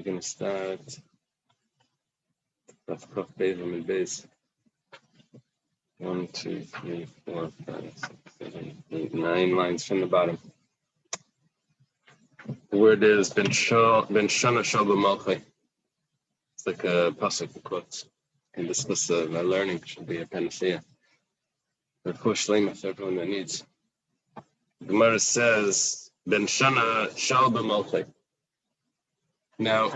going to start. Daf Kaf Beis Amid Beis. 1, 2, 3, 4, 5, 6, 7, 8, 9 lines from the bottom. The word is Ben Shana Shal B'Malchai. It's like a pasuk of quotes. And this was my learning should be a panacea. A push lima for everyone that needs. The Gemara says Ben Shana Shal B'Malchai. Now,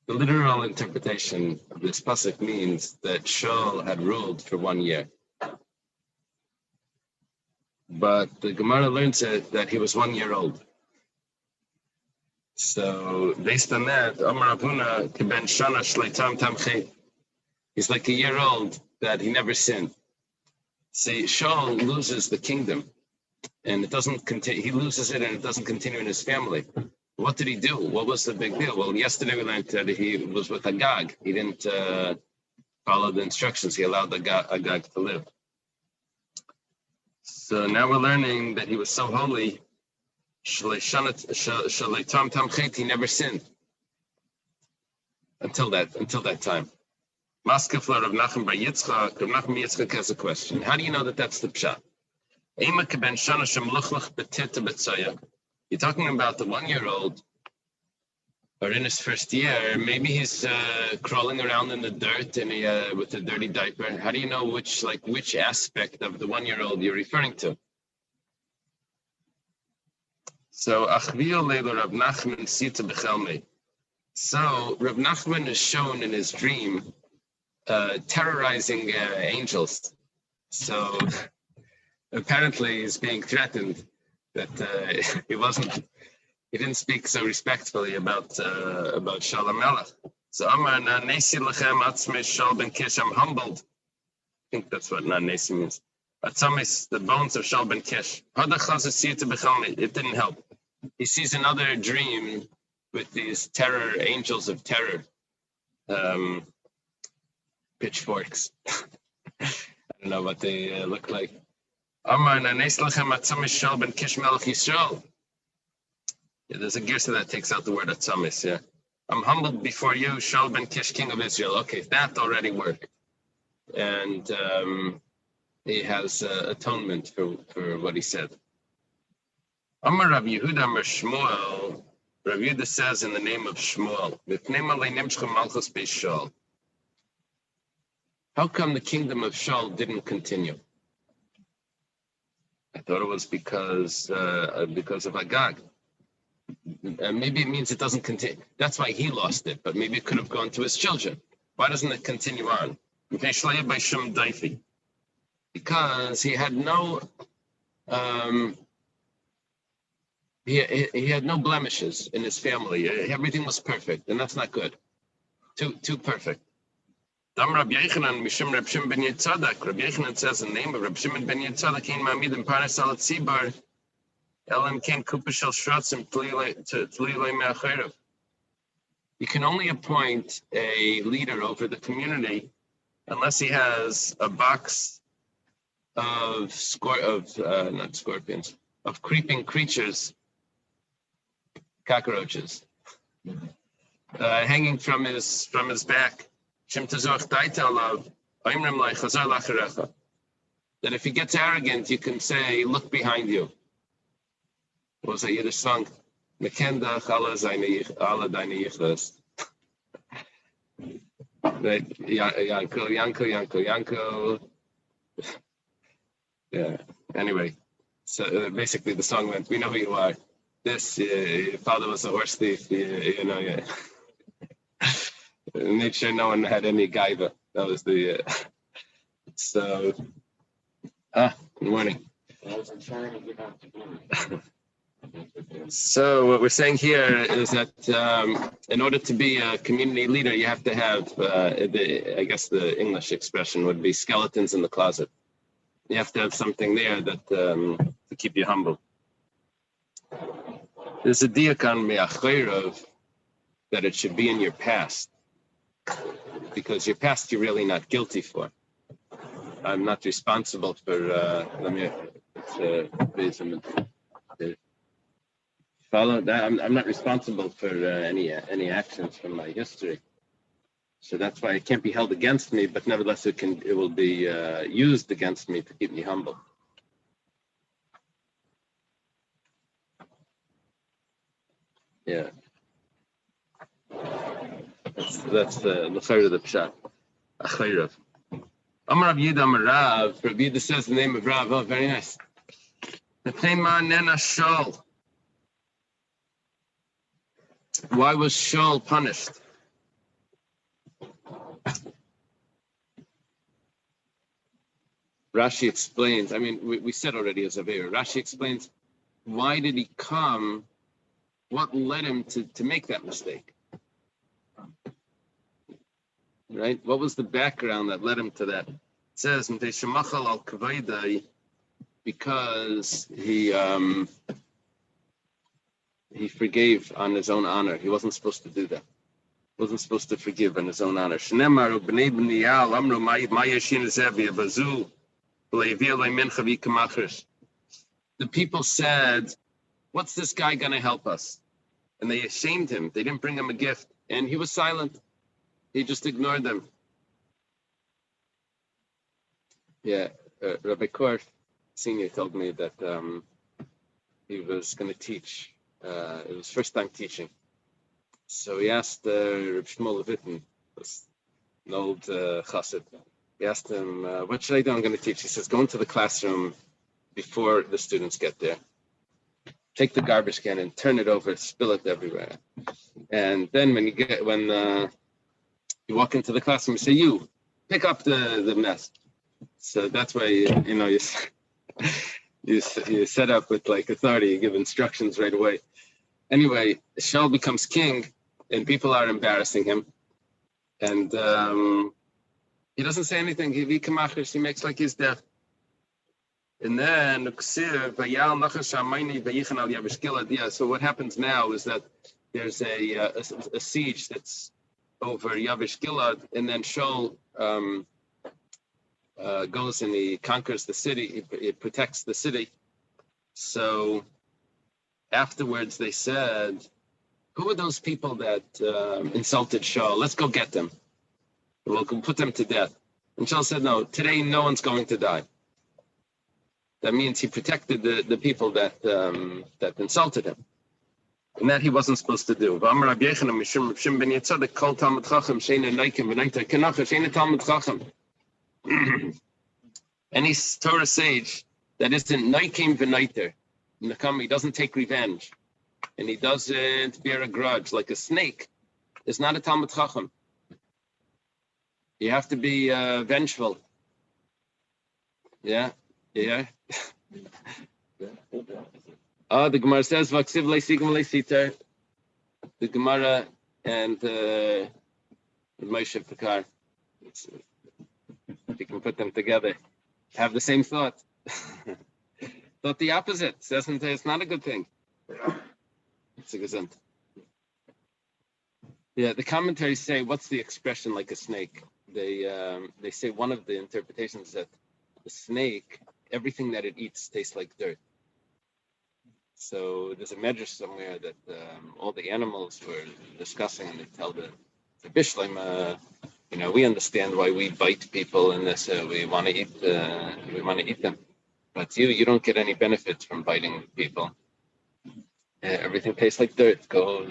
the literal interpretation of this pasuk means that Shaul had ruled for 1 year. But the Gemara learns it that he was 1 year old. So based on that, Amar Abuna Keben Shana Shleitam Tamche. He's like a year old that he never sinned. See, Shaul loses the kingdom, and it doesn't continue. He loses it, and it doesn't continue in his family. What did he do? What was the big deal? Well, yesterday we learned that he was with Agag. He didn't follow the instructions. He allowed Agag to live. So now we're learning that he was so holy. He never sinned until that time. Maskefler of Nachum Bar Yitzchak. Rav Nachum Yitzchak has a question. How do you know that that's the pshat? You're talking about the 1 year old, or in his first year, maybe he's crawling around in the dirt and with a dirty diaper. How do you know which aspect of the 1 year old you're referring to? So Achvio Leila Rav Nachman Sita Bechelme. So Rav Nachman is shown in his dream terrorizing angels. So apparently he's being threatened that he didn't speak so respectfully about Shaul Melech. So Amar Na Nesi Lechem Atzmei Shaul ben Kish, I'm humbled. I think that's what Na Nesi means. Atzamis, the bones of Shaul ben Kish. It didn't help. He sees another dream with these angels of terror, pitchforks. I don't know what they look like. Amar Na Nesi Lechem Atzamis Shaul ben Kish Melech Yisrael. Yeah, there's a girsa that takes out the word atzamis. Yeah, I'm humbled before you, Shaul ben Kish, king of Israel. Okay, that already worked, and he has atonement for what he said. Amar Rav Yehuda Amar Shmuel. Rav Yehuda says in the name of Shmuel, how come the kingdom of Shaul didn't continue? I thought it was because of Agag. Maybe it means it doesn't continue. That's why he lost it, but maybe it could have gone to his children. Why doesn't it continue on? Because he had no he had no blemishes in his family. Everything was perfect, and that's not good. Too perfect. Rabbi Yochanan says the name of Rabbi Shimon ben Yitzchak in Mamid and Paras al Tzibar. You can only appoint a leader over the community unless he has a box of creeping creatures, cockroaches, hanging from his back. That if he gets arrogant, you can say, "Look behind you." What was that Yiddish song? Mekendach ala deine yichlas. Yanko. Yeah. Anyway, so basically the song went, "We know who you are. This your father was a horse thief. You know. Yeah." Made sure no one had any gaiva. That was the. So. Good morning. I was trying to get out to So what we're saying here is that in order to be a community leader, you have to have, I guess the English expression would be skeletons in the closet. You have to have something there that to keep you humble. There's a diakon me'achayrav that it should be in your past, because your past you're really not guilty for. I'm not responsible for. follow that. I'm not responsible for any actions from my history, so that's why it can't be held against me. But nevertheless, it will be used against me to keep me humble. Yeah, that's the third of the pshat. Achayrav. Amar Rav Yida Amar Rav. Rav Yida says the name of Rav. Oh, very nice. Why was Shaul punished? Rashi explains. I mean, we said already as a Aveira. Rashi explains why did he come? What led him to make that mistake? Right? What was the background that led him to that? It says because he forgave on his own honor. He wasn't supposed to do that. He wasn't supposed to forgive on his own honor. The people said, "What's this guy going to help us?" And they ashamed him. They didn't bring him a gift, and he was silent. He just ignored them. Yeah, Rabbi Kor Senior told me that he was going to teach. It was first time teaching. So he asked Reb Shmuel Levitin, an old chassid. He asked him, "What should I do? I'm going to teach." He says, "Go into the classroom before the students get there. Take the garbage can and turn it over, spill it everywhere. And then when you walk into the classroom, you say, you pick up the mess." So that's why you set up with like authority. You give instructions right away. Anyway, Shaul becomes king, and people are embarrassing him, and he doesn't say anything. He makes like he's deaf. And then, so what happens now is that there's a siege that's over Yavish Gilad, and then Shaul goes and he conquers the city, he protects the city. So afterwards they said, "Who are those people that insulted Shaul? Let's go get them. We'll put them to death." And Shaul said, "No, today no one's going to die." That means he protected the people that insulted him, and that he wasn't supposed to do. Any Torah sage that isn't Naikim v'Naiter, he doesn't take revenge, and he doesn't bear a grudge like a snake, is not a Talmud Chacham. You have to be vengeful. Yeah. The Gemara says, "Vaksiv leisigim leisiter." The Gemara and Moshe Pekar, if you can put them together, have the same thought. Thought the opposite. It's not a good thing. It's a gesund. Yeah, the commentaries say, what's the expression like a snake? They say one of the interpretations is that the snake, everything that it eats tastes like dirt. So there's a medrash somewhere that all the animals were discussing, and they tell the Bishlam, we understand why we bite people in this. We want to eat them, but you don't get any benefits from biting people. Everything tastes like dirt. Go,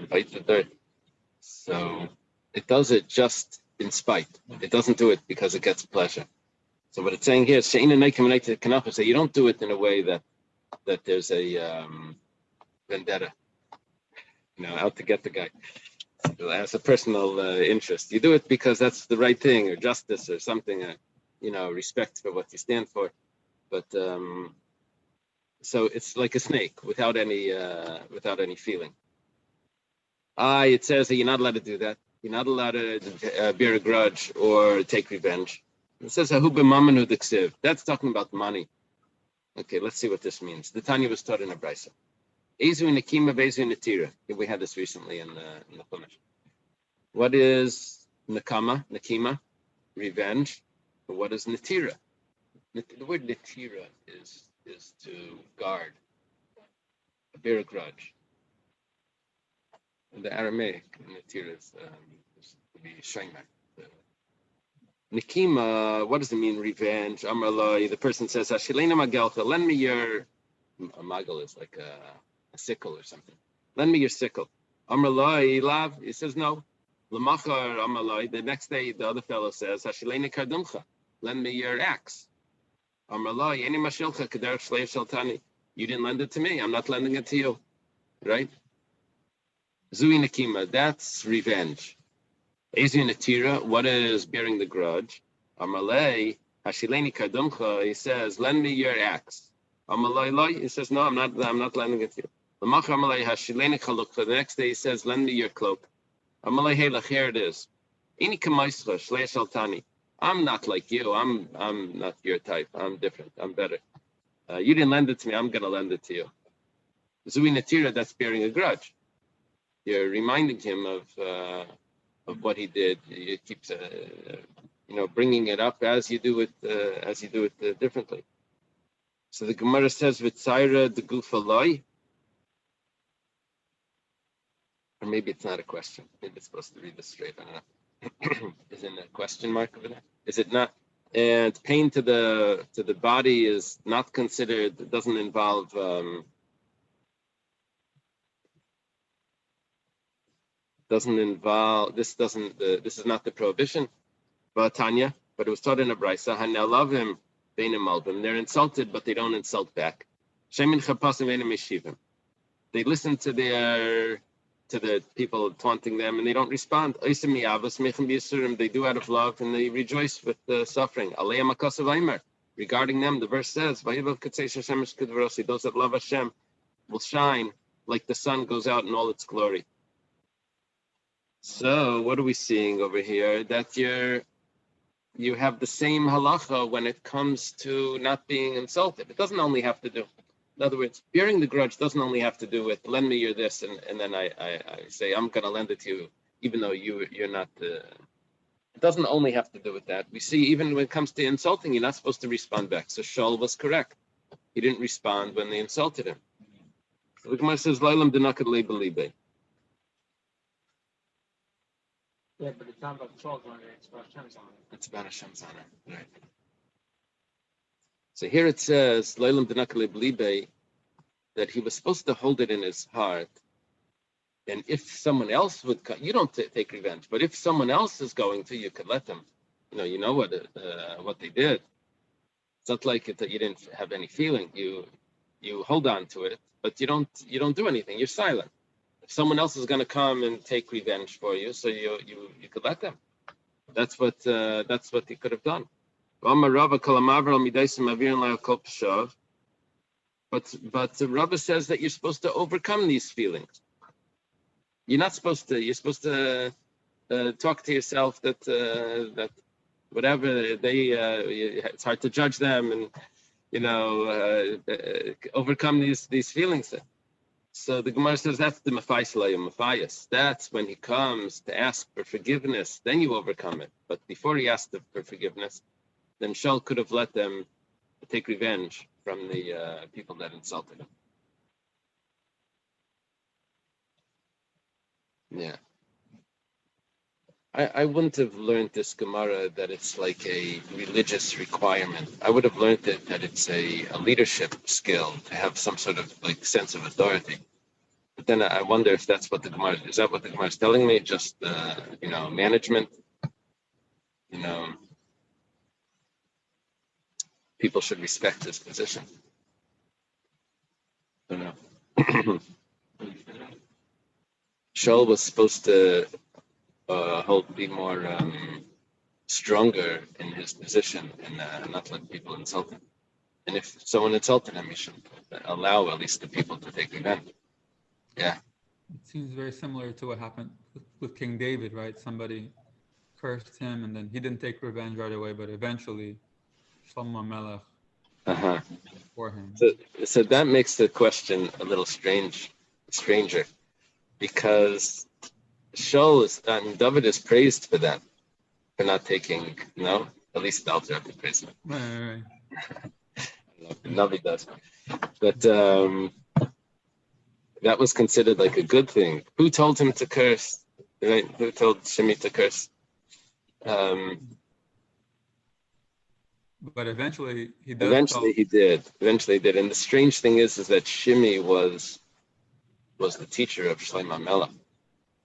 bite the dirt. So it does it just in spite. It doesn't do it because it gets pleasure. So what it's saying here is, you don't do it in a way that there's a vendetta, out to get the guy. As a personal interest. You do it because that's the right thing, or justice, or something, respect for what you stand for. But so it's like a snake without any feeling. It says that you're not allowed to do that. You're not allowed to bear a grudge or take revenge. It says Hahu b'mamanu d'ksiv. That's talking about money. Okay, let's see what this means. The Tanya was taught in a brisa. Ezu nekima vezu netira. We had this recently in the Chumash. What is nekima, revenge? But what is netira? The word netira is to guard, bear a grudge. The Aramaic Natira is to be Shaimak. Nikima, what does it mean, revenge? Amalai, the person says, Hashilena Magelcha, lend me your, a magal is like a sickle or something. Lend me your sickle. Amalai, Lav, he says no. Lamachar, Amalai, the next day the other fellow says, Hashilena Kardumcha, lend me your axe. Amalai, Any Mashilcha, Kader Shlev Shaltani, you didn't lend it to me, I'm not lending it to you. Right? Zui Nikima, that's revenge. Ezi Natira, what is bearing the grudge? Amalei, Hashileni Kadumcha, he says, lend me your axe. Amalei Loi, he says, no, I'm not lending it to you. Lamach Amalei Hashileni Chalukcha, the next day he says, lend me your cloak. Amalei Helach, here it is. Ini Kamaischa, Shlei Shaltani. I'm not like you, I'm not your type, I'm different, I'm better. You didn't lend it to me, I'm gonna lend it to you. Zui Natira, that's bearing a grudge. You're reminding him of what he did. He keeps, bringing it up as you do it differently. So the Gemara says, "V'tzayra the gufaloi," or maybe it's not a question. Maybe it's supposed to read this straight. I don't know. Is it a question mark over there? Is it not? And pain to the body is not considered. It doesn't involve. This is not the prohibition, but Tanya, but it was taught in a brisa. Hanalavim beinim malvim. They're insulted, but they don't insult back. Shemin chapasim beinim meshivim. They listen to the people taunting them, and they don't respond. They do out of love, and they rejoice with the suffering. Regarding them, the verse says, "Those that love Hashem will shine like the sun goes out in all its glory." So what are we seeing over here? That you have the same halacha when it comes to not being insulted. It doesn't only have to do, in other words, bearing the grudge doesn't only have to do with lend me your this, and then I say I'm going to lend it to you, even though you're not. It doesn't only have to do with that. We see even when it comes to insulting, you're not supposed to respond back. So Shaul was correct. He didn't respond when they insulted him. So the Gemara says, "Lailam denakad leibelibe." Yeah, but it's not about Shaul's honor, it's about Hashem's honor. It's about Hashem's honor, right? So here it says, "Leilam denakale blibe," that he was supposed to hold it in his heart, and if someone else would come, you don't take revenge, but if someone else is going to, you could let them. You know what they did. It's not like that you didn't have any feeling. You hold on to it, but you don't do anything. You're silent. If someone else is going to come and take revenge for you, so you could let them. That's what he could have done. But the Rava says that you're supposed to overcome these feelings. You're not supposed to. You're supposed to talk to yourself that whatever it's hard to judge them, and overcome these feelings. So the Gemara says that's the Maphayis. That's when he comes to ask for forgiveness, then you overcome it. But before he asked for forgiveness, then Shaul could have let them take revenge from the people that insulted him. Yeah. I wouldn't have learned this Gemara that it's like a religious requirement. I would have learned it that it's a leadership skill to have some sort of like sense of authority. But then I wonder if that's what the Gemara is. That what the Gemara is telling me? Just management. People should respect his position. I don't know. Shaul was supposed to be more stronger in his position and not let people insult him. And if someone insulted him, he should allow at least the people to take revenge. Yeah. It seems very similar to what happened with King David, right? Somebody cursed him, and then he didn't take revenge right away, but eventually, Shlomo Melech for him. So that makes the question a little stranger, because David is praised for that, for not taking, at least the Alter praised him. Right. Navi does. But that was considered like a good thing. Who told him to curse? Right? Who told Shimi to curse? But eventually he does. Eventually he did. And the strange thing is that Shimi was the teacher of Shlomo Melech,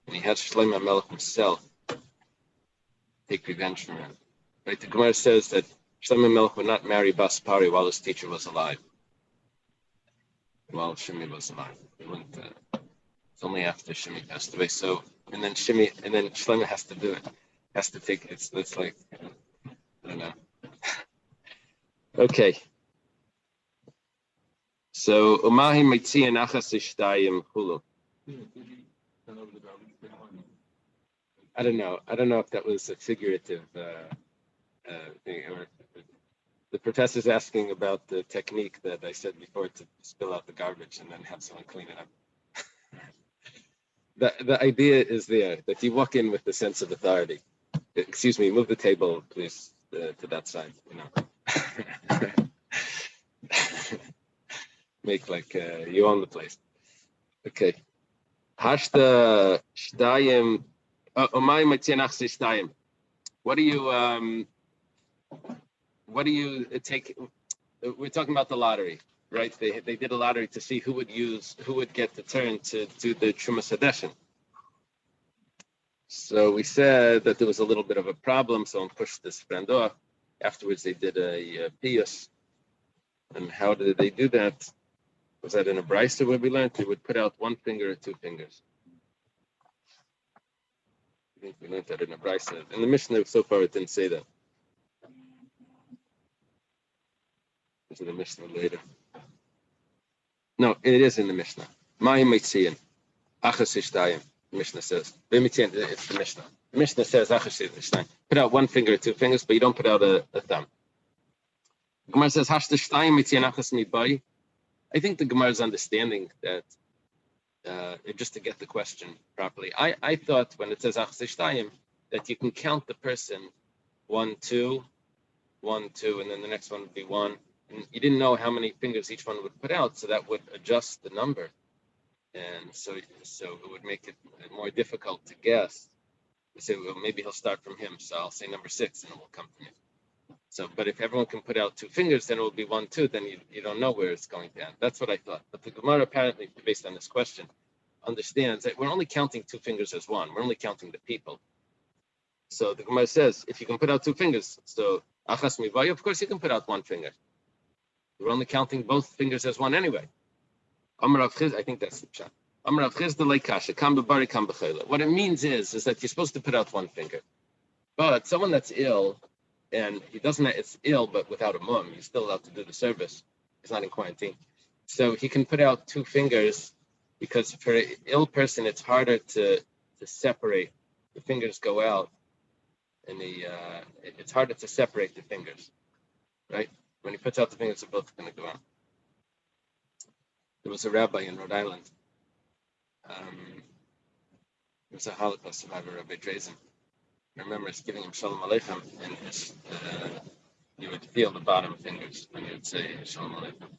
and he had Shlomo Melech himself take revenge from him. Right? The Gemara says that Shlomo Melech would not marry Bas Pari while his teacher was alive. While Shimi was alive, he wouldn't. It's only after Shimi passed away. So, and then Shlomo has to do it. Has to take it. It's like, I don't know. Okay. So, Umahi Mitzi and Achas Ishtayim Hulu. I don't know if that was a figurative thing. Or the professor's asking about the technique that I said before to spill out the garbage and then have someone clean it up. The idea is there that you walk in with the sense of authority. Excuse me, move the table, please, to that side. Make like you own the place. Okay. Hashta Shtayim. Omay Matzianach Shtayim. What do you take? We're talking about the lottery, right? They did a lottery to see who would get the turn to do the Trumas Hadeshin. So we said that there was a little bit of a problem, someone pushed this friend off. Afterwards, they did a piyus. And how did they do that? Was that in a brisa where we learned they would put out one finger or two fingers? I think we learned that in a brisa. In the Mishnah, so far, it didn't say that. It's in the Mishnah later. No, it is in the Mishnah. Ma'im Mitzian, Achas Ishtayim. The Mishnah says. It's the Mishnah. The Mishnah says Achas Ishtayim. Put out one finger or two fingers, but you don't put out a thumb. The Gemara says Hashta Shtayim Mitzian Achas Midbai. I think the Gemara is understanding that, just to get the question properly. I thought when it says Achas Ishtayim that you can count the person 1, 2, 1, 2, and then the next one would be 1. And you didn't know how many fingers each one would put out, so that would adjust the number. And so it would make it more difficult to guess. You say, well, maybe he'll start from him, so I'll say number 6, and it will come from him. So, but if everyone can put out 2 fingers, then it will be 1, 2. Then you don't know where it's going to end. That's what I thought. But the Gemara, apparently, based on this question, understands that we're only counting 2 fingers as 1. We're only counting the people. So the Gemara says, if you can put out 2 fingers, so Achas Mivay, of course you can put out 1 finger. We're only counting both fingers as 1 anyway. Amar Rav Chiz, I think that's the pshat. Amar Rav Chiz the leikasha, kam bebari kam b'chayla. What it means is that you're supposed to put out 1 finger. But someone that's ill, and he doesn't, it's ill, but without a mum, he's still allowed to do the service. He's not in quarantine. So he can put out 2 fingers, because for an ill person, it's harder to separate. The fingers go out, and it's harder to separate the fingers, right? When he puts out the fingers, they're both going to go out. There was a rabbi in Rhode Island. He was a Holocaust survivor, Rabbi Drazen. I remember us giving him Shalom Aleichem, and you would feel the bottom fingers when you would say Shalom Aleichem.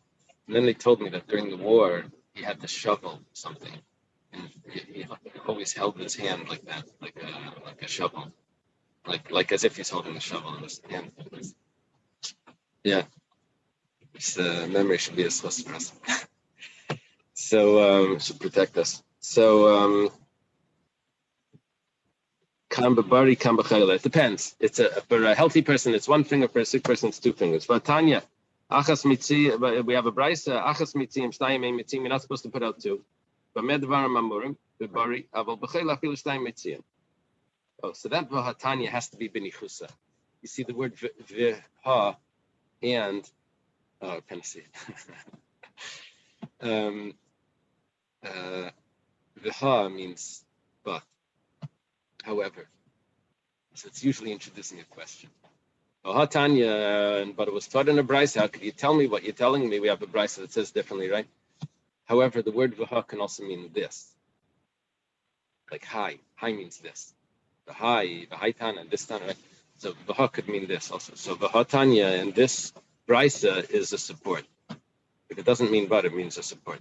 And then they told me that during the war, he had to shovel something. And he always held his hand like that, like a shovel. Like as if he's holding a shovel in his hand. Yeah. This memory should be a source for us. So should protect us. So it depends. It's for a healthy person, it's 1 finger. For a sick person, it's 2 fingers. For Tanya, achas mitzi, we have a brisa. Achas mitzim, shtayim mitzim. You're not supposed to put out 2. But medvarim amurim bebari aval b'chayla afilu shtayim mitzim. Oh, so that v'hatanya has to be b'nichusa. You see the word v'ha and Tennessee. V'ha means but. However, so it's usually introducing a question. Tanya, but it was taught in a brisa. How could you tell me what you're telling me? We have a brisa that says differently, right? However, the word v'ha can also mean this. Like hi. Hi means this. The hi tana, this tana, right? So v'ha could mean this also. So v'ha Tanya and this brisa is a support. If it doesn't mean but, it means a support.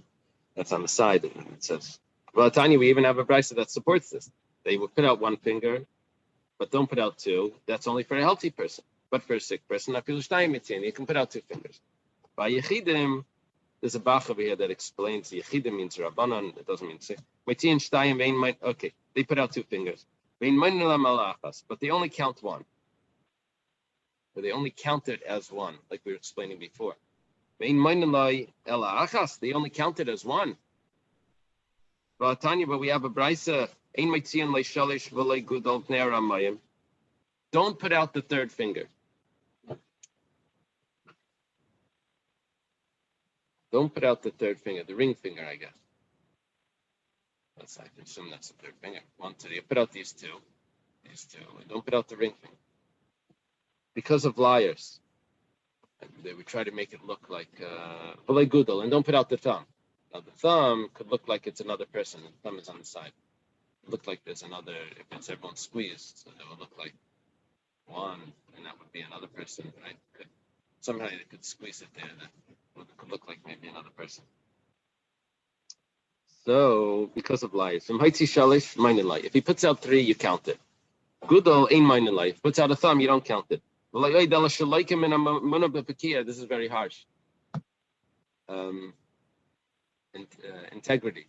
That's on the side. And it says, well, Tanya, we even have a brisa that supports this. They will put out one finger, but don't put out two. That's only for a healthy person. But for a sick person, you can put out two fingers. By Yechidim, there's a bach over here that explains Yechidim means Rabbanan, it doesn't mean sick. Okay, they put out two fingers. But they only count one. Or they only count it as one, like we were explaining before. They only count it as one. But we have a brisa. Don't put out the third finger. Don't put out the third finger, the ring finger, I guess. I can assume that's the third finger. 1, 2, 3. Put out these two. Don't put out the ring finger. Because of liars. They would try to make it look like gudel, and don't put out the thumb. Now the thumb could look like it's another person, and the thumb is on the side. It look like there's another, if it's everyone squeezed, so it would look like one, and that would be another person, right? Somehow they could squeeze it there, that could look like maybe another person. So, because of liars. If he puts out 3, you count it. Gudel ain't mine in life. Puts out a thumb, you don't count it. This is very harsh. Integrity.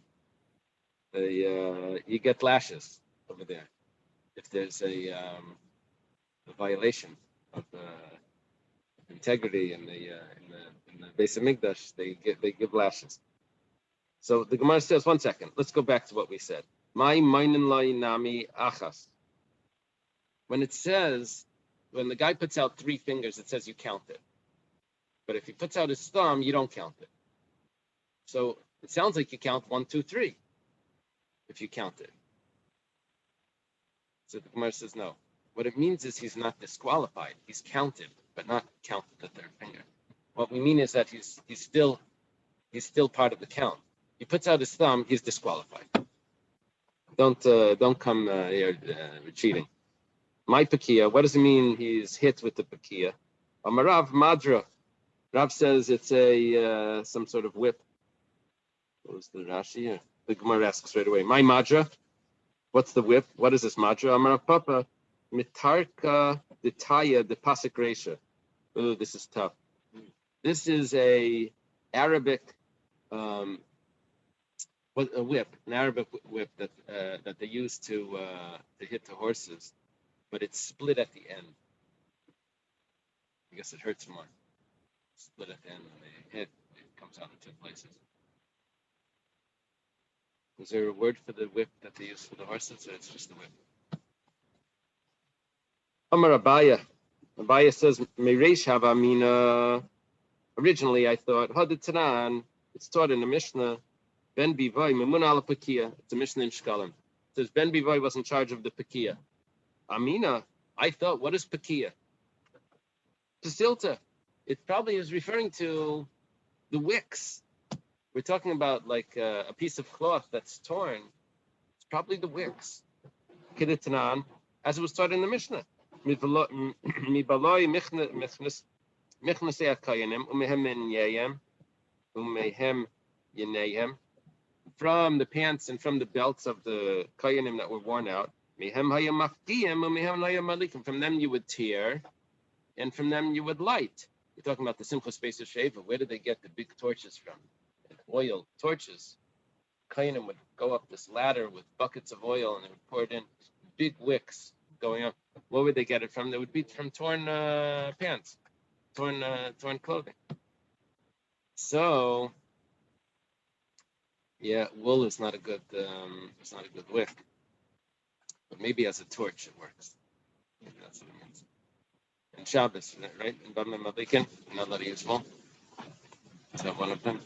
You get lashes over there if there's a violation of integrity in the Beis Hamikdash. They give lashes. So the Gemara says, 1 second. Let's go back to what we said. My mainin lai nami achas. When the guy puts out 3 fingers, it says you count it. But if he puts out his thumb, you don't count it. So it sounds like you count 1, 2, 3 if you count it. So the Gemara says no. What it means is he's not disqualified. He's counted, but not counted the third finger. What we mean is that he's still part of the count. He puts out his thumb, he's disqualified. Don't come here cheating. My pakia, what does it mean he's hit with the pakia? Amarav madra. Rav says it's a some sort of whip. What was the Rashi here? The Gemara asks right away. My madra, what's the whip? What is this madra? Amarav papa, mitarka detaya de pasik resha. Oh, this is tough. This is a Arabic a whip, an Arabic whip that they use to hit the horses, but it's split at the end. I guess it hurts more. Split at the end when they hit, it comes out in 2 places. Is there a word for the whip that they use for the horses, or it's just the whip? Amar Abaya. Abaya says, Meiresh Havamina. Originally, I thought, Haditanan, it's taught in the Mishnah, Ben Bivai, Memun ala Pakia. It's a Mishnah in Shkalim. It says, Ben Bivai was in charge of the Pakia. Amina, I thought, what is Pakia? Pasilta. It probably is referring to the wicks. We're talking about like a piece of cloth that's torn. It's probably the wicks. Kiditanan, as it was taught in the Mishnah. From the pants and from the belts of the kayanim that were worn out. From them you would tear, and from them you would light. You're talking about the Simchas Beis Sheva. Where did they get the big torches from? Oil torches. Kayanim would go up this ladder with buckets of oil, and they would pour it in. Big wicks going up. What would they get it from? They would be from torn pants, torn clothing. So, yeah, wool is not a good. It's not a good wick. But maybe as a torch it works. Maybe that's what it means. And Shabbos, right? In Bamim Malikin, not that useful. Is that one of them?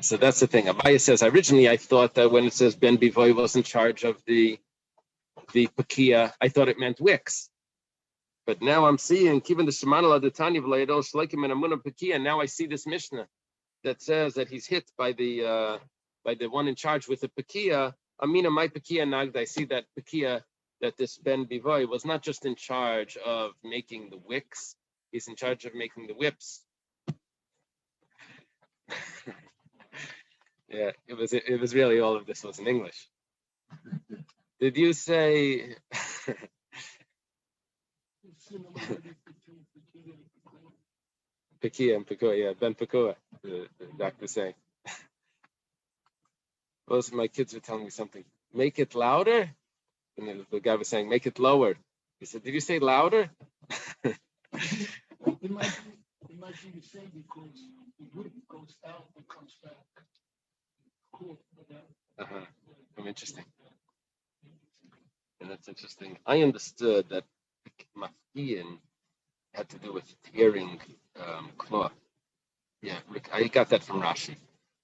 So that's the thing. Abaya says, originally I thought that when it says Ben Bivoy was in charge of the Pakia, I thought it meant wicks. But now I'm seeing, given the Shemanal Adatani V'Layadol Shleikim and Amunah Pakia, now I see this Mishnah that says that he's hit by the one in charge with the Pakia. Amina, my Pakia Nagda, I see that Pakia, that this Ben Bivoy was not just in charge of making the wicks, he's in charge of making the whips. Yeah, it was really all of this was in English. Did you say Pekia and Pekua? Yeah, Ben Pekua, the doctor saying. Most of my kids were telling me something. Make it louder? And then the guy was saying, make it lower. He said, did you say louder? It might be the same because the wood goes out and comes back. Cool. Interesting. And that's interesting. I understood that mafkiyin had to do with tearing cloth. Yeah, I got that from Rashi.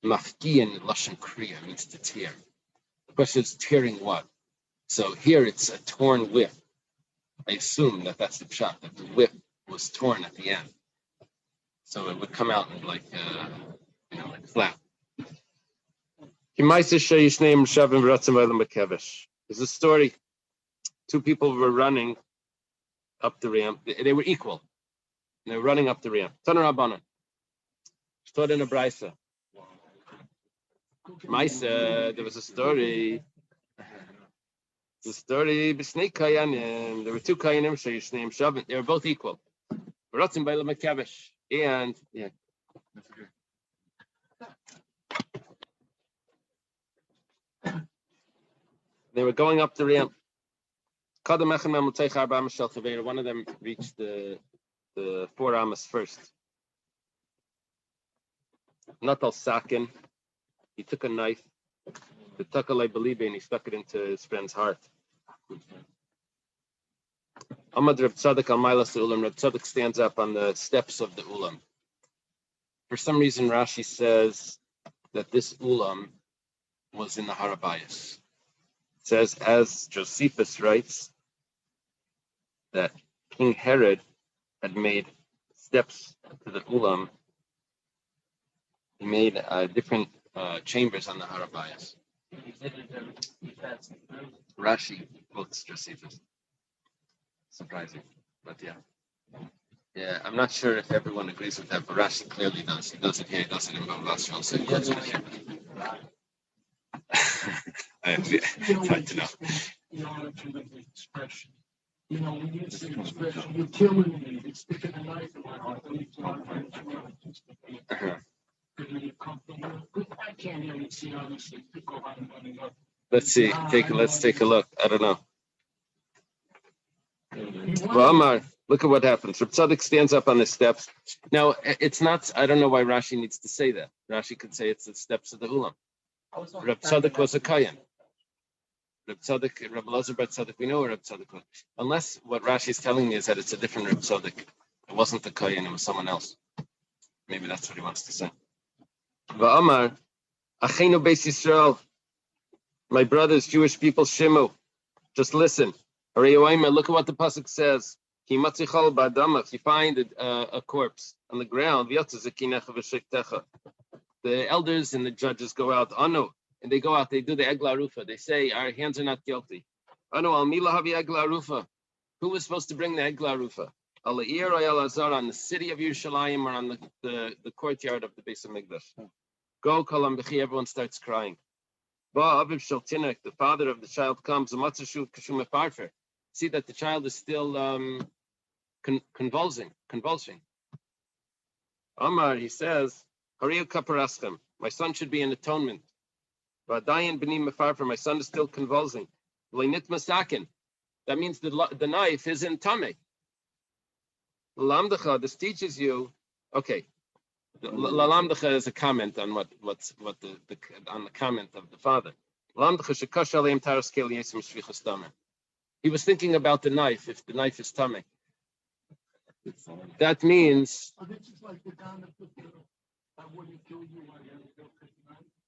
Mafkiyin lashon kriya means to tear. The question is tearing what? So here it's a torn whip. I assume that that's the pshat, that the whip was torn at the end. So it would come out and like flat. There's a story. Two people were running up the ramp. They were equal. They were running up the ramp. Taner Rabbanan. Stood in a brisa. Maisa, there was a story. The story, B'snei Kayanim. There were two Kayanim, Shayishneim Shavin. They were both equal. Ratzim by Lamakevish. And, yeah. They were going up the ramp. One of them reached the 4 amas first. Natal Sakin. He took a knife. The Takalai Belibe, and he stuck it into his friend's heart. Ahmad Reb Tzadok al Mailas Ulam. Reb Tzadok stands up on the steps of the Ulam. For some reason, Rashi says that this Ulam was in the Harabayas. It says, as Josephus writes, that King Herod had made steps to the Ulam. He made different chambers on the Harabayas. Rashi quotes Josephus. Surprising, but yeah. Yeah, I'm not sure if everyone agrees with that, but Rashi clearly does. He does it here, he does it in Bavasra, also he quotes it here. I'd like to know. When you say expression, you're killing me. It's sticking a knife in my heart. I can't really see honestly. Let's see. Let's take a look. I don't know. Well, Amar, look at what happens. Reb Tzadok stands up on the steps. Now, it's not. I don't know why Rashi needs to say that. Rashi could say it's the steps of the Ulam. Reb Tzadok was a Kayan. Reb Tzadok, Reb Elazar Bar Tzadok, we know where Reb Tzadok was. Unless what Rashi is telling me is that it's a different Reb Tzadok. It wasn't the Kayan, it was someone else. Maybe that's what he wants to say. Va'amar, Achenu Beis Yisrael, my brothers, Jewish people, Shimu, just listen. Look at what the pasuk says. If you find a corpse on the ground, the elders and the judges go out, and they go out, they do the egla rufa. They say, our hands are not guilty. Who was supposed to bring the egla rufa? On the city of Yerushalayim or on the courtyard of the Beis Hamikdash. Go, Kalam B'chi, everyone starts crying. The father of the child comes, see that the child is still convulsing. Amar, he says, my son should be in atonement. My son is still convulsing. That means the knife is in Tameh. This teaches you, okay. Lalamdacha is a comment on what on the comment of the father. He was thinking about the knife, if the knife is tameh. That means.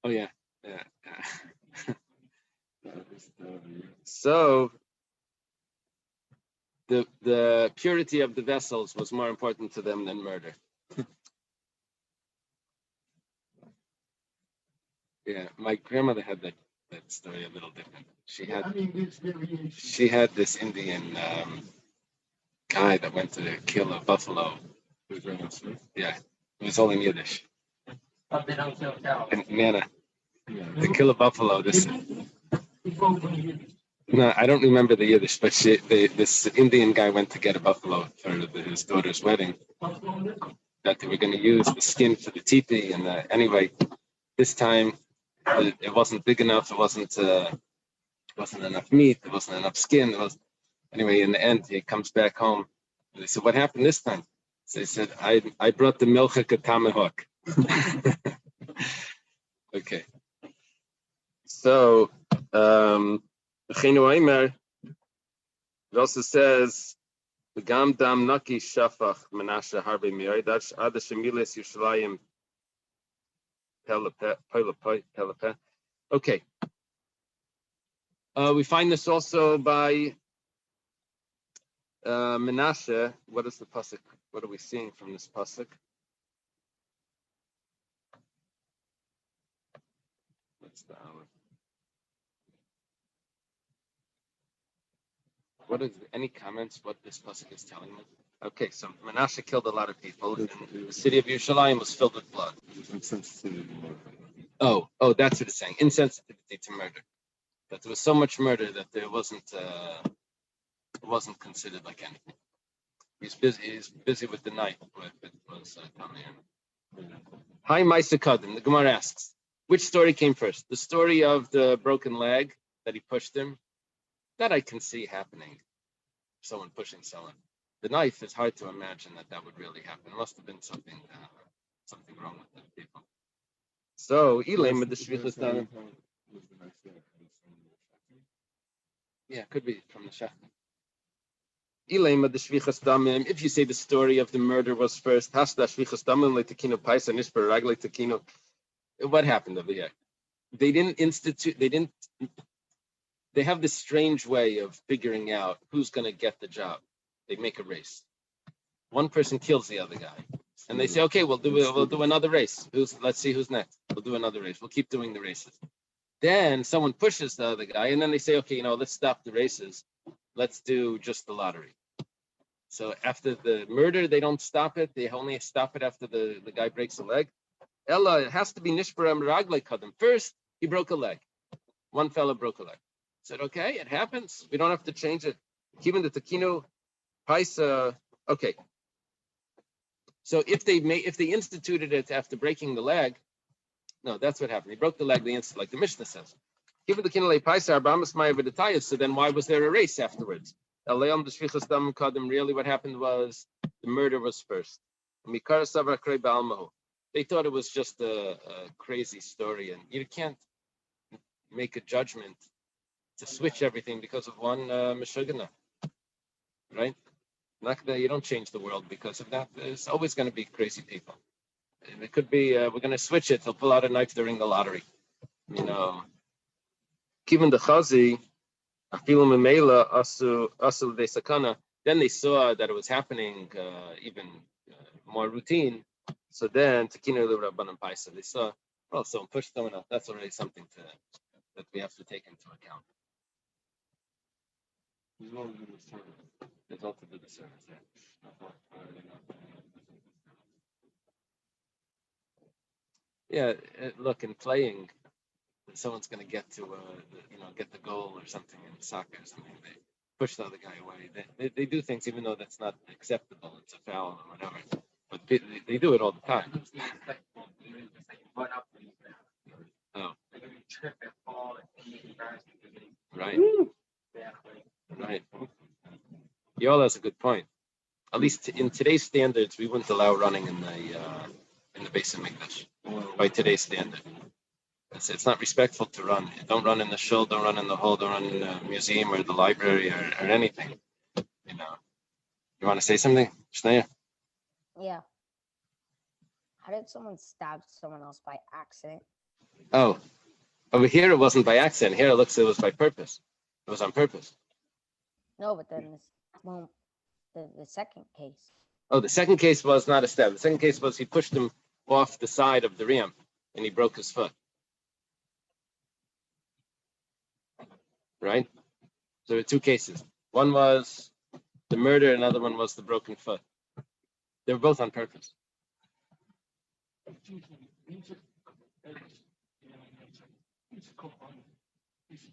Oh yeah. So the purity of the vessels was more important to them than murder. Yeah, my grandmother had that story a little different. She had this Indian guy that went to kill a buffalo. Yeah, it was all in Yiddish. But they don't kill cows. Nana, they kill a buffalo. This He broke when he no, I don't remember the Yiddish, but this Indian guy went to get a buffalo for his daughter's wedding. That they were going to use the skin for the teepee, and anyway, this time it wasn't big enough. It wasn't enough meat. There wasn't enough skin. Anyway. In the end, he comes back home. And they said, "What happened this time?" So he said, "I brought the milchik a tomahawk." Okay. So, it also says, the gam dam naki shafach menashe harbe miyodash ada shemiles Yerushalayim pelepe. Okay. We find this also by Menashe. What is the pasuk? What are we seeing from this pasuk? What's the hour? What is any comments? What this pasuk is telling us? Okay, so Menashe killed a lot of people, and the city of Yerushalayim was filled with blood. Oh, that's what it's saying. Insensitivity to murder. That there was so much murder that there wasn't considered like anything. He's busy with the night. Hi, Maisa Kadim. The Gemara asks, which story came first? The story of the broken leg that he pushed him? That I can see happening. Someone pushing someone. The knife is hard to imagine that would really happen. It must have been something wrong with the people. So, Elaim with the Shvichas Damim. Yeah, it could be from the Shechtim. Elaim with the Shvichas Damim. If you say the story of the murder was first, Hasta Shvichas Damim le Tekino Paisa Nisper Ragle Tekino. What happened over here? They have this strange way of figuring out who's going to get the job. They make a race. One person kills the other guy, and they say, "Okay, we'll do another race. Let's see who's next. We'll do another race. We'll keep doing the races." Then someone pushes the other guy, and then they say, "Okay, let's stop the races. Let's do just the lottery." So after the murder, they don't stop it. They only stop it after the guy breaks a leg. Ella, it has to be nishparam ragle kadam. First, he broke a leg. One fellow broke a leg. Said, okay, it happens. We don't have to change it. Even the Takino Paisa. Okay. So if they instituted it after breaking the leg, no, that's what happened. He broke the leg, like the Mishnah says. Even the Kinale Paisa Arbamas Maya Viditayas. So then why was there a race afterwards? Really what happened was the murder was first. They thought it was just a crazy story, and you can't make a judgment to switch everything because of one Meshugana, right? You don't change the world because of that. There's always going to be crazy people. It could be we're going to switch it. They'll pull out a knife during the lottery. Given the chazi, then they saw that it was happening even more routine. So then they saw, someone pushed someone else. That's already something that we have to take into account. There's also the service, yeah. Yeah, look, in playing, someone's going to get to, get the goal or something in soccer or something. They push the other guy away. They do things even though that's not acceptable. It's a foul or whatever. But they do it all the time. Oh. Right. Right. Yola has a good point. At least in today's standards, we wouldn't allow running in the base of Mikdash by today's standard. It's not respectful to run. Don't run in the shul, don't run in the hall, don't run in the museum or the library or anything. You want to say something, Shnaya? Yeah. How did someone stab someone else by accident? Oh, over here it wasn't by accident. Here it looks it was by purpose. It was on purpose. No, but then the second case. Oh, the second case was not a stab. The second case was he pushed him off the side of the ramp and he broke his foot. Right? So there were two cases. One was the murder, another one was the broken foot. They were both on purpose. These are eggs, it's a component. It's a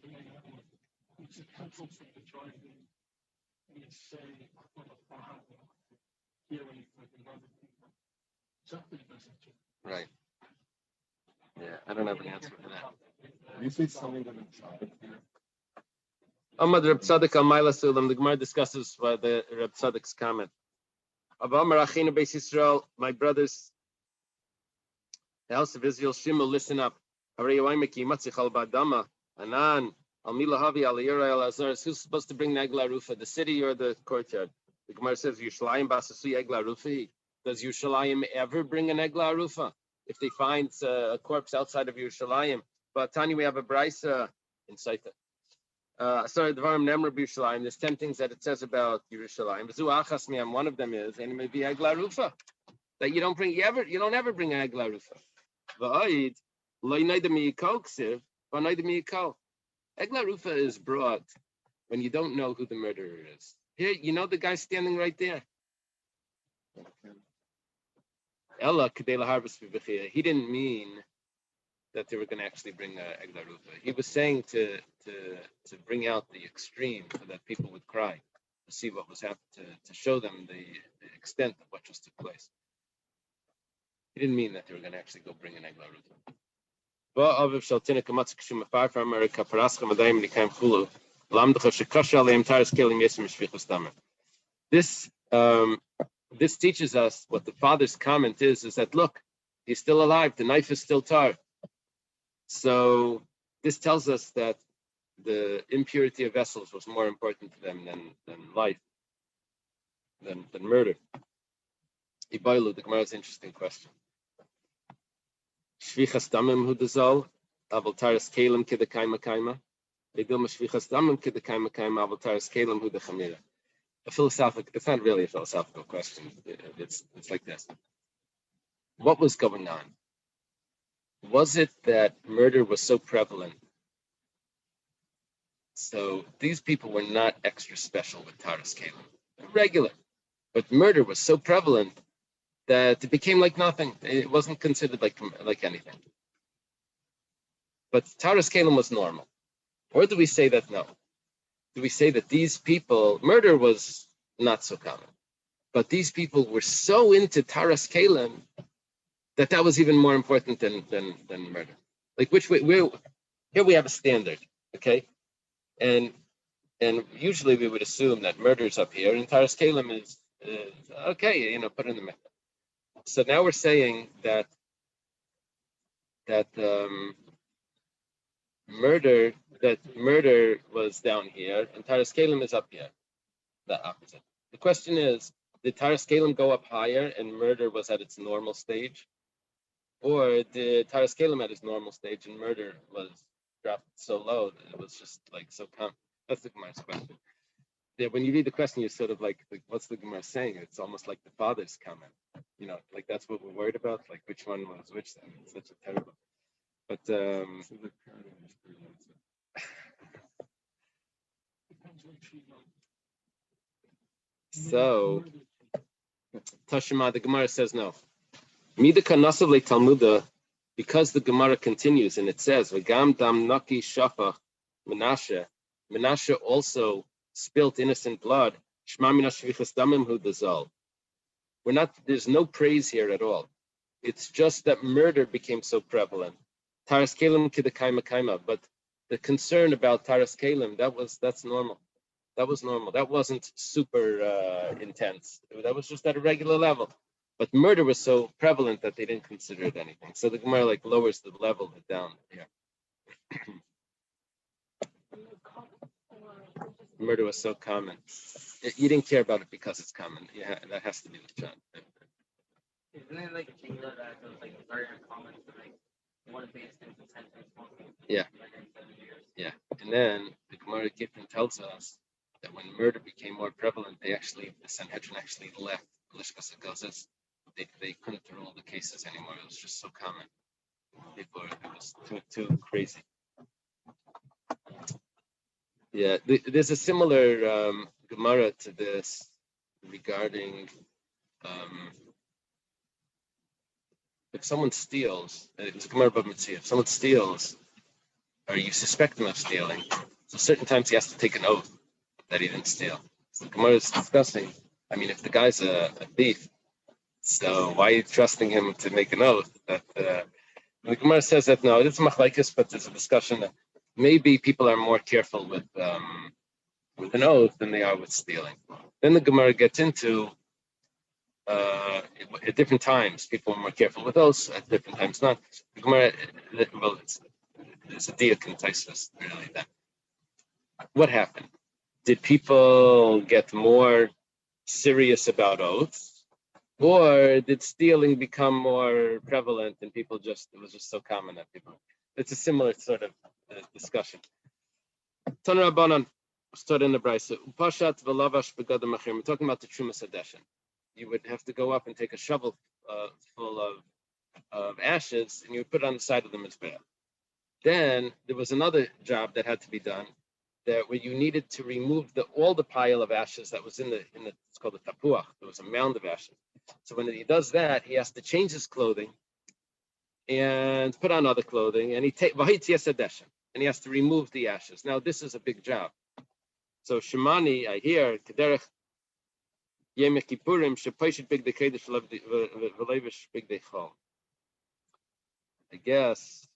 pencil for the driving. It's say for the farm, hearing for the other people. Something doesn't change. Right. Yeah, I don't have an answer for that. You say something that it's Amad Reb Tzaddik al Maila Sulam, the Gemara discusses the Reb Tzaddik's comment. Amar Achinu Beis Yisrael, my brothers, the house of Israel, Shimu, listen up. Anan, Al Milahavi, Al Yira, Al Azar. Who's supposed to bring the Egla Rufa, the city or the courtyard? The Gemara says, Yushalayim Basasu Egla Rufa. Does Yushalayim ever bring an Egla Rufa? If they find a corpse outside of Yerushalayim. But Tani, we have a brisa in Saita. Sorry, the Varim Nemr Yerushalayim. There's 10 things that it says about Yerushalayim. One of them is, and it may be Egla Rufa, that you don't bring. You don't ever bring Egla Rufa. Va'id lo yinaydem yikol ksiv, va'naydem yikol. Egla Rufa is brought when you don't know who the murderer is. Here, you know the guy standing right there. Ella Kedela Harvest. He didn't mean that they were going to actually bring Egla Rufa. He was saying to bring out the extreme so that people would cry, to see what was happening, to show them the extent of what just took place. He didn't mean that they were going to actually go bring an Egla Rufa. This teaches us what the father's comment is that look, he's still alive, the knife is still tar. So this tells us that the impurity of vessels was more important to them than life, than murder. Ibailu, the Gemara's interesting question. Shvichas damim hu dezol, aval taras kelim kedekaima kaima. Edil mashvichas damim kedekaima kaima, aval taras kelim hu dechamira. It's not really a philosophical question. It's like this. What was going on? Was it that murder was so prevalent? So these people were not extra special with Taras Kalim, regular. But murder was so prevalent that it became like nothing. It wasn't considered like anything. But Taras Kalim was normal. Or do we say that no? Do we say that these people, murder was not so common, but these people were so into Taras Kalim that was even more important than murder? Like which way? Here we have a standard, okay? And usually we would assume that murder is up here and Taras Kalim is okay, put in the middle. So now we're saying that murder was down here and Taras Kalim is up here, the opposite. The question is, did Taras Kalim go up higher and murder was at its normal stage? Or did Taras Kalim at its normal stage and murder was dropped so low that it was just like so common? That's the Gemara's question. Yeah, when you read the question, you're sort of like what's the Gemara saying? It's almost like the father's comment. Like that's what we're worried about, like which one was which. It's such a terrible. But so Tashima, the Gemara says no. Mida kanasav le Talmuda, because the Gemara continues and it says V'gam dam naki shafach Menashe. Menashe also spilt innocent blood. Shma mina shvichas damim hu dazal. There's no praise here at all. It's just that murder became so prevalent. Taras Kalim kidakaima kaima, but the concern about Taras Kalim, that's normal. That was normal. That wasn't super intense. That was just at a regular level. But murder was so prevalent that they didn't consider it anything. So the Gemara lowers the level down here. Murder was so common. You didn't care about it because it's common. Yeah, that has to be the chant. Isn't it like a singular that was very uncommon to one of the instances Yeah. Yeah. And then the Gemara Gittin tells us that when murder became more prevalent, the Sanhedrin actually left Lishkas Agazes. They couldn't rule the cases anymore. It was just so common. It was too crazy. Yeah, there's a similar Gemara to this regarding the if someone steals, it's a Gemara Bava Metzia, if someone steals, or you suspect him of stealing, so certain times he has to take an oath that he didn't steal. So the Gemara is discussing, I mean, if the guy's a thief, so why are you trusting him to make an oath? That the Gemara says that no, it's machlekes, but there's a discussion that maybe people are more careful with an oath than they are with stealing. Then the Gemara gets into at different times, people are more careful with oaths, at different times not. The Gemara, well, it's a diak in Tosfos, really. That what happened? Did people get more serious about oaths, or did stealing become more prevalent and it was just so common that people? It's a similar sort of discussion. Tana Rabbanan, start in the Brisa. Upashat v'lavash begadim achim. We're talking about the Trumas Hadeshin. You would have to go up and take a shovel full of ashes, and you would put it on the side of the mizbeach. Then there was another job that had to be done, where you needed to remove all the pile of ashes that was in the it's called the tapuach. There was a mound of ashes. So when he does that, he has to change his clothing and put on other clothing, and he has to remove the ashes. Now this is a big job. So Shemani, I hear Kederech Yom Kippurim shepoishet bigdei kodesh v'levish bigdei chol. I guess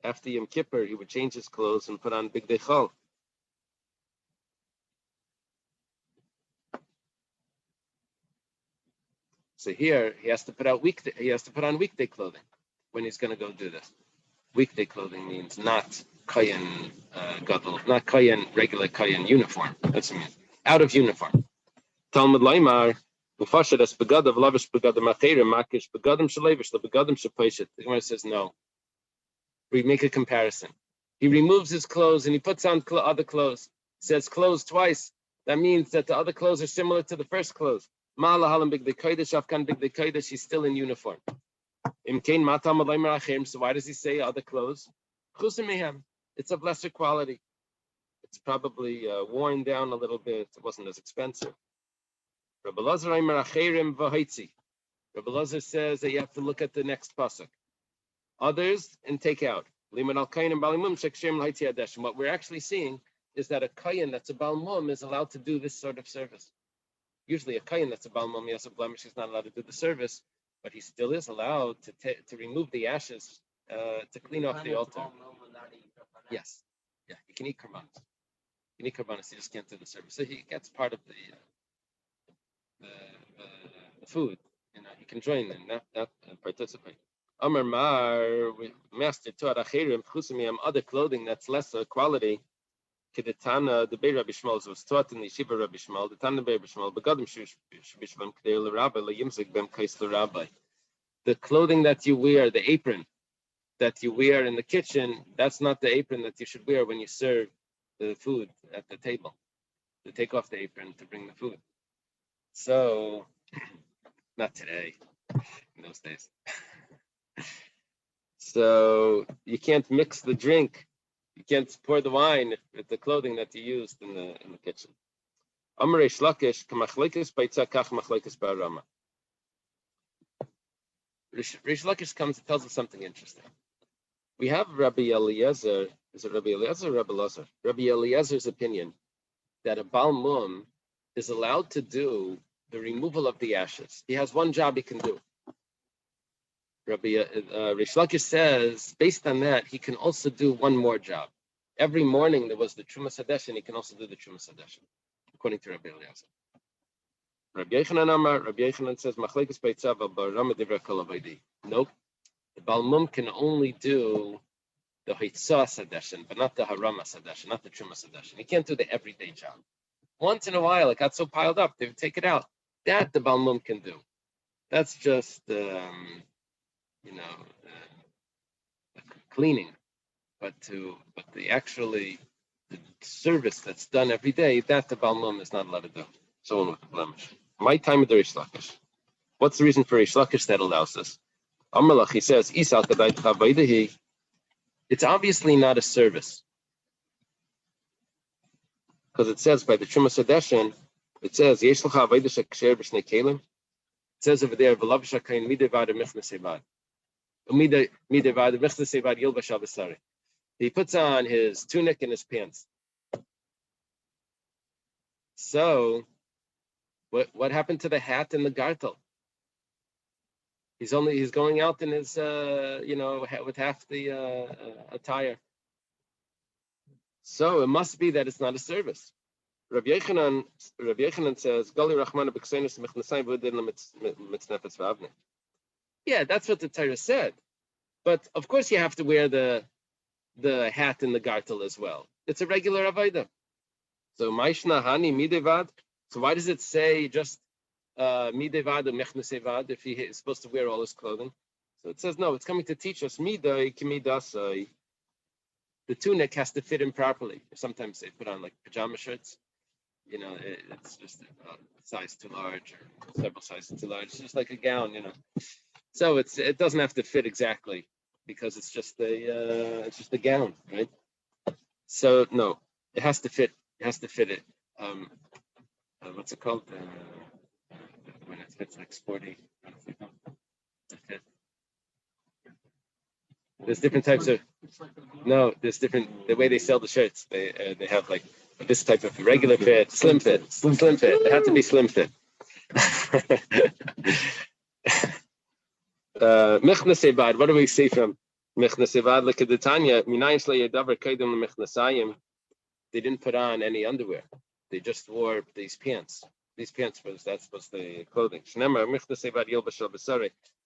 after Yom Kippur, he would change his clothes and put on bigdei chol. So here he has to put on weekday clothing when he's going to go do this. Weekday clothing means not kohen gadol, not kohen regular kohen uniform. That's what it means. Out of uniform. Talmud Laimar, Ufashat es begadav lavish begadam acherim makish begadam shalevish the begadam shapoishet. The Gemara says no. We make a comparison. He removes his clothes and he puts on other clothes. Says clothes twice. That means that the other clothes are similar to the first clothes. Ma'ala halam bigdei kodesh, afkan bigdei kodesh. He's still in uniform. Imkein matam alaymer acherim. So why does he say other clothes? Chusim mehem. It's of lesser quality. It's probably worn down a little bit. It wasn't as expensive. Rabbi Lazar says that you have to look at the next pasuk. Others and take out. What we're actually seeing is that a kayin that's a Baal Mum is allowed to do this sort of service. Usually a kayin that's a Baal Mum, he has a blemish, he's not allowed to do the service, but he still is allowed to remove the ashes, to clean off the altar. Yes. Yeah, he can eat karbanos. He just can't do the service. So he gets part of the food. He can join in, not participate. Amar Mar, master to Arachirim, Chusumiyam, other clothing that's lesser quality. Kedetana, the Beir Rabbi Shmuel was taught in the Yeshiva Rabbi Shmuel, the Tana Beir Rabbi Shmuel, Begadim Shubishvam Kdei LeRabbi, LeYimzik Bem Kais LeRabbi. The clothing that you wear, the apron that you wear in the kitchen, that's not the apron that you should wear when you serve the food at the table. To take off the apron to bring the food. So, not today, in those days. So you can't mix the drink, you can't pour the wine with the clothing that you used in the kitchen. Amar Reish Lakish kamachlekes b'yitzah kach machlekes b'arama. Reish Lakish comes and tells us something interesting. We have Rabbi Eliezer. Is it Rabbi Eliezer or Rabbi Lazar? Rabbi Eliezer's opinion that a Baal Mum is allowed to do the removal of the ashes. He has one job he can do. Rabbi Reish Lakish says, based on that, he can also do one more job. Every morning there was the Trumas Hadeshin, he can also do the Trumas Hadeshin, according to Rabbi Eliezer. Rabbi Yochanan says, Machlekes b'yitzah v'barama divrei kol avaydi. Nope. The Baal Mum can only do the Hitzah Hadeshin, but not the Harama Hadeshin, not the Trumas Hadeshin. He can't do the everyday job. Once in a while, it got so piled up, they would take it out. That the Baal Mum can do. That's just, cleaning. But the service that's done every day, that the Baal Mum is not allowed to do. Someone with a blemish. My time of the Reish Lakish. What's the reason for Reish Lakish that allows this? Amalach, he says, it's obviously not a service. Because it says by the Trumas Hadeshin, it says, It says over there, "V'lav shakayin midevad michnasevad." Midevad michnasevad yilbash al basari. He puts on his tunic and his pants. So, what happened to the hat and the gartel? He's going out in his with half the attire. So it must be that it's not a service. Rabbi Yochanan says, "Gali Rachmana b'ksenis mechnasayim v'udin mitznefetz v'avne." Yeah, that's what the Torah said. But of course, you have to wear the hat and the gartel as well. It's a regular avodah. So Maishna Hani Midevad. So why does it say just Midevad or Mechnasevad if he is supposed to wear all his clothing? So it says no. It's coming to teach us Midai Kimidasai. The tunic has to fit him properly. Sometimes they put on like pajama shirts. It's just a size too large or several sizes too large. It's just like a gown, So it doesn't have to fit exactly because it's just a gown, right? So no, it has to fit. It has to fit it. What's it called? When it fits like sporty. There's different types of. No, there's different. The way they sell the shirts, they have like this type of regular fit, slim fit, slim fit. It had to be slim fit. Mechnasebad. What do we see from Mechnasebad? Look at the Tanya. They didn't put on any underwear. They just wore these pants. These pants was the clothing.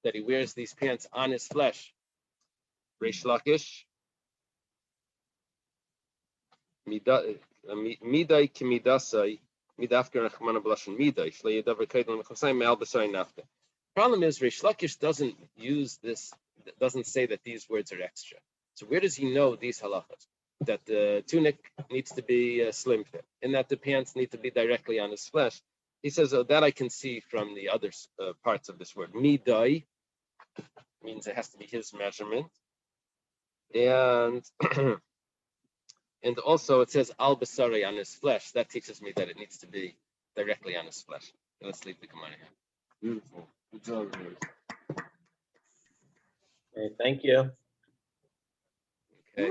That he wears these pants on his flesh. Reish Lakish. Midai kimidasai midafker rachmana b'lashon midai shlei yadavar kaidon mechasai me'al b'sari nafta. Problem is Reish Lakish doesn't use this. Doesn't say that these words are extra. So where does he know these halachas? That the tunic needs to be slim fit, and that the pants need to be directly on his flesh. He says, "Oh, that I can see from the other parts of this word. Midai means it has to be his measurement, and and also it says al basari on his flesh. That teaches me that it needs to be directly on his flesh. Let's leave the Gemara here. Beautiful. Good job, guys. Okay, thank you. Okay.